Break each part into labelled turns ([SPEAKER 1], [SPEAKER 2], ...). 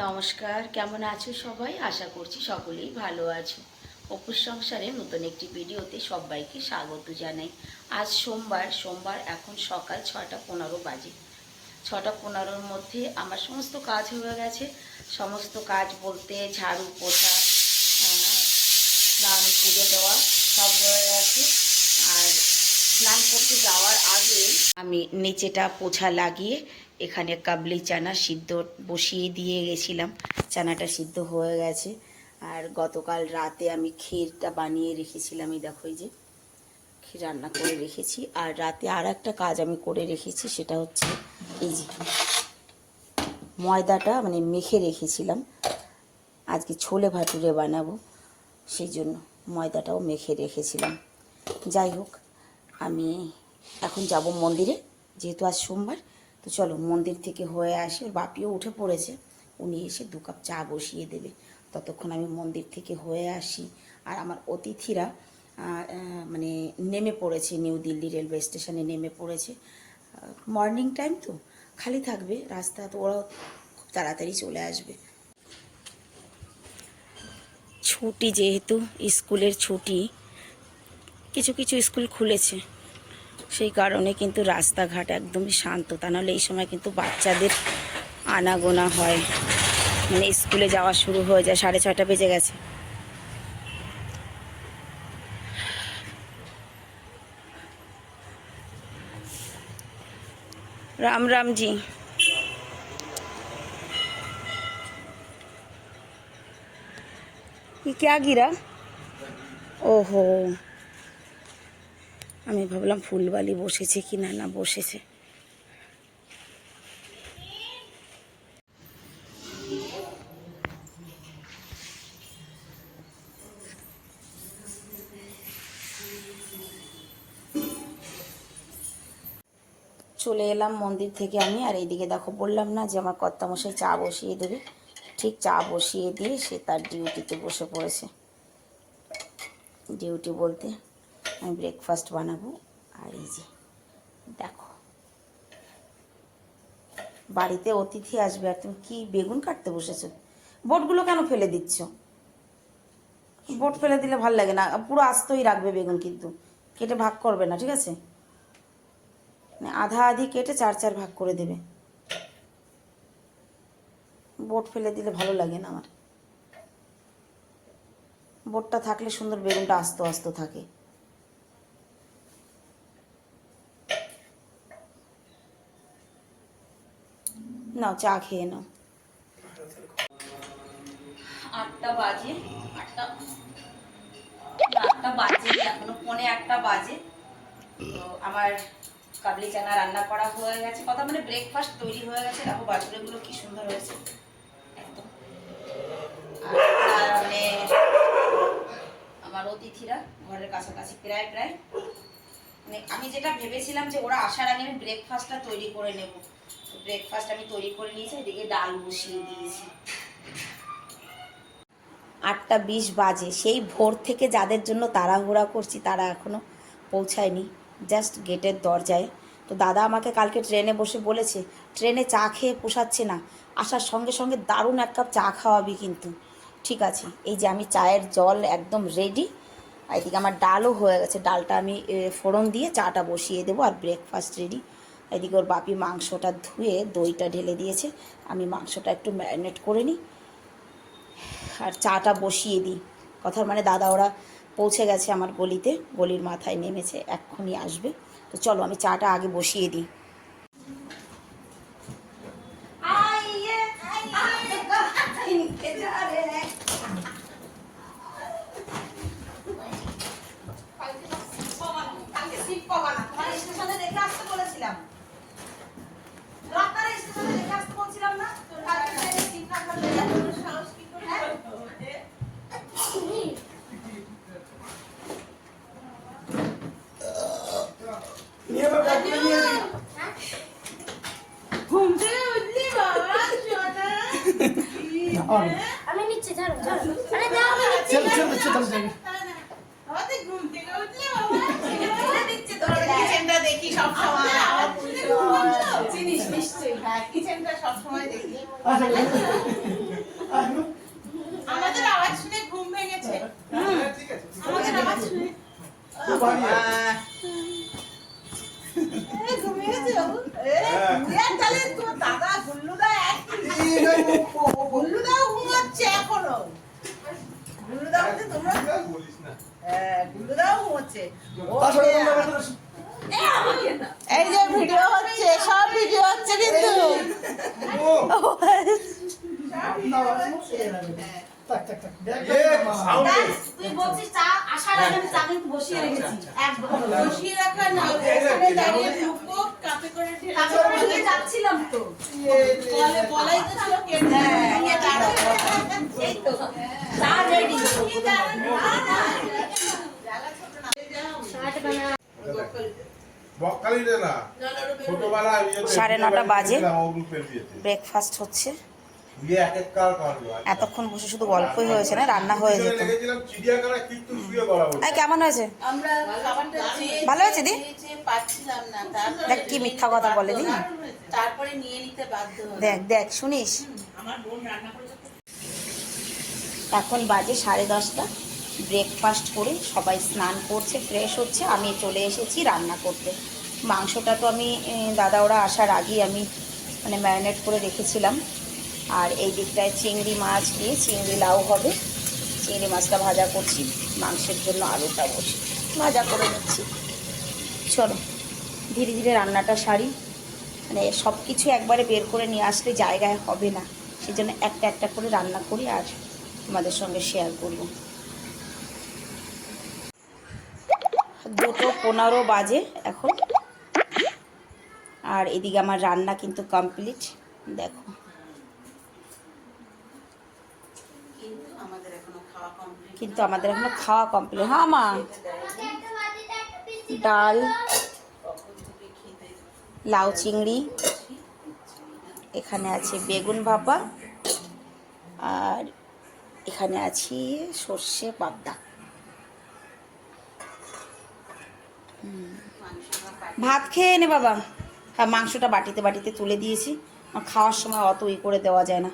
[SPEAKER 1] নমস্কার, কেমন আছো সবাই? আশা করছি সকলেই ভালো আছো। অপুর সংসারে নতুন একটি ভিডিওতে সবাইকে স্বাগত জানাই। আজ সোমবার এখন সকাল 6:15 বাজে। 6:15-র মধ্যে আমার সমস্ত কাজ হয়ে গেছে। সমস্ত কাজ বলতে ঝাড়ু পোছা, স্নান পুজো দেওয়া সব হয়ে গেছে। আর স্নান করতে যাওয়ার আগে আমি নিচেটা পোছা লাগিয়ে এখানে কাবলি চানা সিদ্ধ বসিয়ে দিয়ে গেছিলাম। চানাটা সিদ্ধ হয়ে গেছে। আর গতকাল রাতে আমি ক্ষীরটা বানিয়ে রেখেছিলাম। এই দেখো, এই যে ক্ষীর রান্না করে রেখেছি। আর রাতে আর একটা কাজ আমি করে রেখেছি, সেটা হচ্ছে এই যে ময়দাটা মেখে রেখেছিলাম। আজকে ছোলে ভাটুরে বানাবো, সেই জন্য ময়দাটাও মেখে রেখেছিলাম। যাই হোক, আমি এখন যাব মন্দিরে, যেহেতু আজ সোমবার। তো চলো মন্দির থেকে হয়ে আসি। ওর বাপিও উঠে পড়েছে, উনি এসে 2 কাপ চা বসিয়ে দেবে। ততক্ষণ আমি মন্দির থেকে হয়ে আসি। আর আমার অতিথিরা নেমে পড়েছে, নিউ দিল্লি রেলওয়ে স্টেশনে নেমে পড়েছে। মর্নিং টাইম তো খালি থাকবে রাস্তা, তো ওরাও খুব তাড়াতাড়ি চলে আসবে। ছুটি যেহেতু, স্কুলের ছুটি, কিছু কিছু স্কুল খুলেছে, সেই কারণে কিন্তু রাস্তাঘাট একদমই শান্ত। তা নাহলে এই সময় কিন্তু বাচ্চাদের আনাগোনা হয়, স্কুলে যাওয়া শুরু হয়ে যায়। 6:30 বেজে গেছে। राम राम जी। ये क्या गिरा? ओहो, আমি ভাবলাম ফুলবালি বসেছে কি না। না, বসেছে। চলে এলাম মন্দির থেকে আমি। আর এইদিকে দেখো, বললাম না যে আমার কর্তামশাই চা বসিয়ে দেবে, ঠিক চা বসিয়ে দিয়ে সে তার ডিউটিতে বসে পড়েছে। ডিউটি বলতে আমি ব্রেকফাস্ট বানাবো। আর এই যে দেখো, বাড়িতে অতিথি আসবে আর তুমি কি বেগুন কাটতে বসেছো? বোটগুলো কেন ফেলে দিচ্ছ? বোট ফেলে দিলে ভাল লাগে না। পুরো আস্তই রাখবে বেগুন, কিন্তু কেটে ভাগ করবে না, ঠিক আছে? আধা আধি কেটে 4 ভাগ করে দেবে। বোট ফেলে দিলে ভালো লাগে না আমার। বোটটা থাকলে সুন্দর, বেগুনটা আস্ত আস্ত থাকে। নাও, চা খেয়ে নাও। 8টা বাজে। 8টা বাজে, এখনো 1:45 বাজে। তো আমার কাবলি চানা রান্না করা হয়ে গেছে, কথা ব্রেকফাস্ট তৈরি হয়ে গেছে। দেখো বাছুরেগুলো কি সুন্দর হয়েছে একদম। আর আমার অতিথিরা ঘরের কাছাকাছি প্রায় আমি যেটা ভেবেছিলাম যে ওরা আসার আগে আমি ব্রেকফাস্টটা তৈরি করে নেব, তো ব্রেকফাস্ট আমি তৈরি করে নিয়েছি। এদিকে ডাল বসিয়ে দিয়েছি। 8টা 20 বাজে। সেই ভোর থেকে যাদের জন্য তাড়াহুড়া করছি তারা এখনও পৌঁছায়নি, জাস্ট গেটের দরজায়। তো দাদা আমাকে কালকে ট্রেনে বসে বলেছে, ট্রেনে চা খেয়ে পোষাচ্ছে না, আসার সঙ্গে সঙ্গে দারুণ 1 কাপ চা খাওয়াবি কিন্তু। ঠিক আছে, এই যে আমি চায়ের জল একদম রেডি। এদিকে আমার ডালও হয়ে গেছে, ডালটা আমি ফোড়ন দিয়ে চাটা বসিয়ে দেবো। আর ব্রেকফাস্ট রেডি। এদিকে ওর বাপি মাংসটা ধুয়ে দইটা ঢেলে দিয়েছে, আমি মাংসটা একটু ম্যারিনেট করে নিই আর চাটা বসিয়ে দিই। কথার দাদা ওরা পৌঁছে গেছে আমার গলিতে, গলির মাথায় নেমেছে, এক্ষুনি আসবে। তো চলো আমি চাটা আগে বসিয়ে দিই।
[SPEAKER 2] আমি নিচে ঝাড়ু ঝাড়ু আরে দাও আমি নিচে চল চল চল চল আমাদের ঘুম থেকে উঠলে বাবা দিচ্ছে তোর কিচেনটা দেখি সব সময় চিনিস নিশ্চয়ই। হ্যাঁ, কিচেনটা সব সময় দেখি। গুল্লুদাও ঘুমাচ্ছে এখনো। গুল্লুদা বলছে তোমরা গুল্লুদাও ঘুমাচ্ছে। এই যে ভিডিও হচ্ছে, সব ভিডিও হচ্ছে কিন্তু
[SPEAKER 1] তুই বলছিস চা আসার আগে আমি চা কিন্তু বসিয়ে রেখেছি একদম
[SPEAKER 2] বসিয়ে রাখা না, ওখানে দাঁড়িয়ে ঢুকবো, কাপে করে ঢেলে
[SPEAKER 1] যাচ্ছিলাম তো
[SPEAKER 2] বলাই তো ছিল কে নিয়ে দাঁড়াবো।
[SPEAKER 1] এই তো চা রেডি সাড়ে 9টা বাজে, ব্রেকফাস্ট হচ্ছে। এতক্ষণ বসে শুধু গল্পই হয়েছে না, রান্না হয়ে যেত। কেমন হয়েছে?
[SPEAKER 2] আমরা খাবারটা
[SPEAKER 1] ভালো হয়েছে দি?
[SPEAKER 2] পাচ্ছিলাম না,
[SPEAKER 1] দেখ কি মিথ্যা কথা বলে দি।
[SPEAKER 2] তারপরে নিয়ে নিতে বাধ্য হলাম।
[SPEAKER 1] দেখ দেখ শুনিস, এখন বাজে 10:30। ব্রেকফাস্ট করে সবাই স্নান করছে, ফ্রেশ হচ্ছে, আমি চলে এসেছি রান্না করতে। মাংসটা তো আমি দাদা ওরা আসার আগেই আমি মানে ম্যারিনেট করে রেখেছিলাম। আর এই দিকটায় চিংড়ি মাছ দিয়ে চিংড়ি লাউ হবে, চিংড়ি মাছটা ভাজা করছি, মাংসের জন্য আলুটা বসে ভাজা করে নিচ্ছি। চলো ধীরে ধীরে রান্নাটা সারি, মানে সব কিছু একবারে বের করে নিয়ে আসলে জায়গায় হবে না, সেই জন্য একটা একটা করে রান্না করি আর তোমাদের সঙ্গে শেয়ার করব। 2:15 বাজে এখন, আর এদিকে আমার রান্না কিন্তু কমপ্লিট। দেখো কিন্তু আমাদের এখনো খাওয়া কমপ্লিট। হ্যাঁ মা, ডাল, লাউ চিংড়ি, এখানে আছে বেগুন ভাপা, আর এখানে আছে সর্ষে পাবদা। ভাত খেয়ে নে বাবা। হ্যাঁ মাংসটা বাটিতে বাটিতে তুলে দিয়েছি, খাওয়ার সময় অত ই করে দেওয়া যায় না।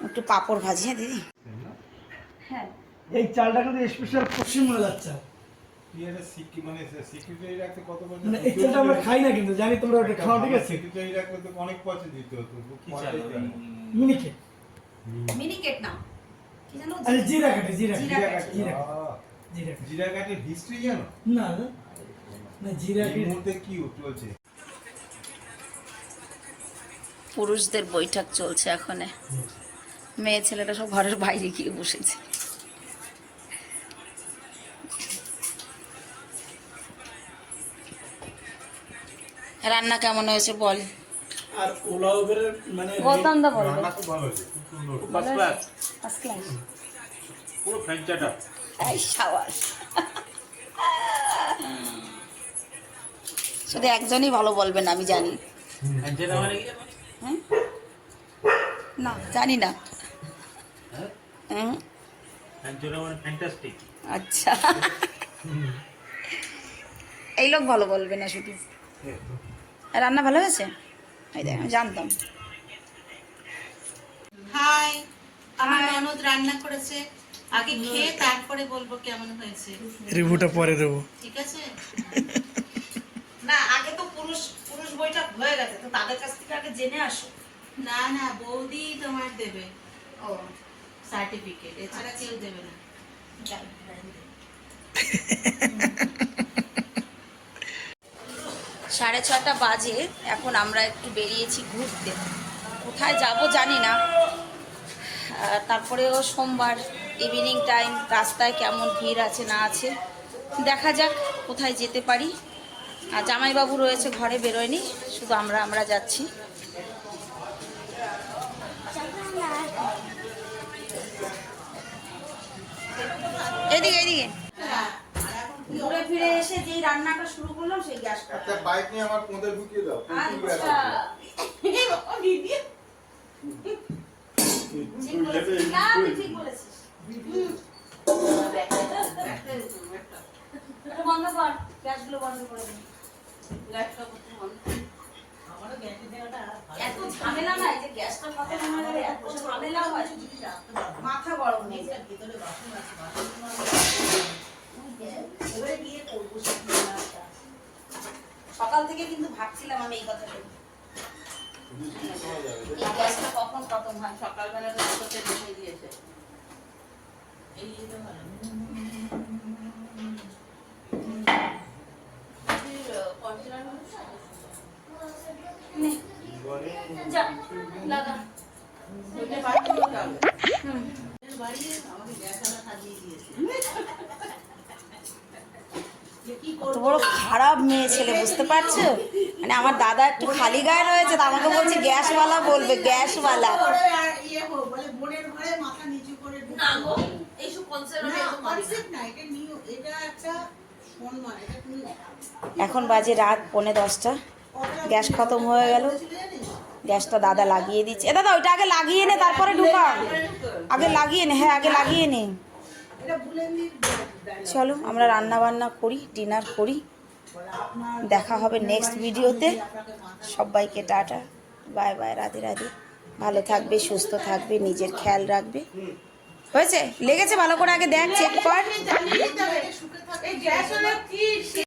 [SPEAKER 1] একটু পাঁপড় ভাজি। হ্যাঁ দিদি, হ্যাঁ
[SPEAKER 3] এই চালটা কিন্তু স্পেশাল পশ্চিমবাংলার চাল। মানে এই চালটা আমরা খাই না, কিন্তু জানি তোমরা ওটা খাও, ঠিক আছে? মিনিকেট,
[SPEAKER 1] মিনিকেট না কি জানো,
[SPEAKER 3] আরে জিরা কাটে, জিরা
[SPEAKER 4] জিরাঘাটের হিস্ট্রি জানো?
[SPEAKER 3] না না জিরা
[SPEAKER 4] এই মুহূর্তে কি চলছে?
[SPEAKER 1] পুরুষদের বৈঠক চলছে এখন, মেয়ে ছেলেটা সব ঘরের বাইরে গিয়ে বসেছে। রান্না কেমন হয়েছে বল।
[SPEAKER 3] আর ওলাওবের মানে
[SPEAKER 1] গৌতম দা বলবে।
[SPEAKER 4] রান্না খুব ভালো হয়েছে, খুব সুন্দর,
[SPEAKER 1] ফার্স্ট ক্লাস, ফার্স্ট ক্লাস,
[SPEAKER 4] পুরো ফ্যানচাটা।
[SPEAKER 1] এই সাবাস। শুধু একজনই ভালো বলবেন আমি জানি।
[SPEAKER 4] ফ্যানচাটা মানে কি?
[SPEAKER 1] হ্যাঁ না জানি না।
[SPEAKER 4] ফ্যানচাটা মানে ফ্যান্টাস্টিক।
[SPEAKER 1] আচ্ছা এই লোক ভালো বলবে না শুধু। রান্না ভালো হয়েছে, এই দেখ আমি জানতাম।
[SPEAKER 2] হাই, আমার ননদ রান্না করেছে, আগে খেয়ে তারপরে বলবো কেমন হয়েছে।
[SPEAKER 3] রিভিউটা পরে দেবো,
[SPEAKER 2] ঠিক আছে?
[SPEAKER 1] না আগে তো পুরুষ বৈঠক হয়ে গেছে, তো তাদের কাছ থেকে আগে জেনে আসো।
[SPEAKER 2] না না, বৌদি তোমার দেবে
[SPEAKER 1] ও
[SPEAKER 2] সার্টিফিকেট, এছাড়া কেউ দেবে না।
[SPEAKER 1] 6:30 বাজে, এখন আমরা একটু বেরিয়েছি ঘুরতে। কোথায় যাব জানি না। তারপরেও সোমবার ইভিনিং টাইম, রাস্তায় কেমন ভিড় আছে না আছে দেখা যাক কোথায় যেতে পারি। আর জামাইবাবু রয়েছে ঘরে, বেরোয়নি, শুধু আমরা যাচ্ছি। এদিকে ঘুরে ফিরে এসে যেই রান্নাটা শুরু করলাম সেই গ্যাস
[SPEAKER 4] একটা বাইক নিয়ে আমার কোঁদে ঢুকিয়ে দাও।
[SPEAKER 1] ঠিক বলেছিস। বন্ধ কর, গ্যাসগুলো বন্ধ করে দিন। এত ঝামেলা নাই যে গ্যাসটা খতম হয়ে গেলে এত ঝামেলা হয়, মাথা গরম হয়ে যায়। সকাল থেকে কিন্তু ভাবছিলাম আমি এই কথাটা। এই গ্যাসটা কখন খতম হয়?
[SPEAKER 2] সকালবেলা তো দুটোতে রেখে দিয়েছে। এই এটা ভালো। কন্টেনার হলো
[SPEAKER 1] নে, যা, লাগা।
[SPEAKER 2] ওইটা বার করতে হবে। বাড়িয়ে আমাকে গ্যাস আলা সাজিয়ে দিয়েছে। কি
[SPEAKER 1] কত বড় খারাপ মেয়ে ছেলে, বুঝতে পারছো? মানে আমার দাদা একটু খালি গায়ে রয়েছে, তো আমাকে বলছে গ্যাসওয়ালা বলবে, গ্যাসওয়ালা।
[SPEAKER 2] আর ইয়ে হোক বলে বোনের ঘরে মাথা নিচু করে
[SPEAKER 1] না গো, এইসব কনসেপ্ট আমি একদম মানি না।
[SPEAKER 2] কনসেপ্ট না, এটা নিউ, এটা একটা সম্মান, এটা তুমি
[SPEAKER 1] এখন বাজে রাত 9:45। গ্যাস খতম হয়ে গেল, গ্যাসটা দাদা লাগিয়ে দিচ্ছে। এ দাদা ওইটা আগে লাগিয়ে নে, তারপরে ঢুকা। আগে লাগিয়ে নে, হ্যাঁ আগে লাগিয়ে নে।
[SPEAKER 2] এটা ভুলে নি।
[SPEAKER 1] চলো আমরা রান্না বান্না করি, ডিনার করি। দেখা হবে নেক্সট ভিডিওতে। সবাইকে tata, bye bye, Radhe Radhe. ভালো থাকবে, সুস্থ থাকবে, নিজের খেয়াল রাখবে। হয়েছে? লেগেছে ভালো করে আগে দেখ, চেক কর।
[SPEAKER 2] এই গ্যাস হলো কি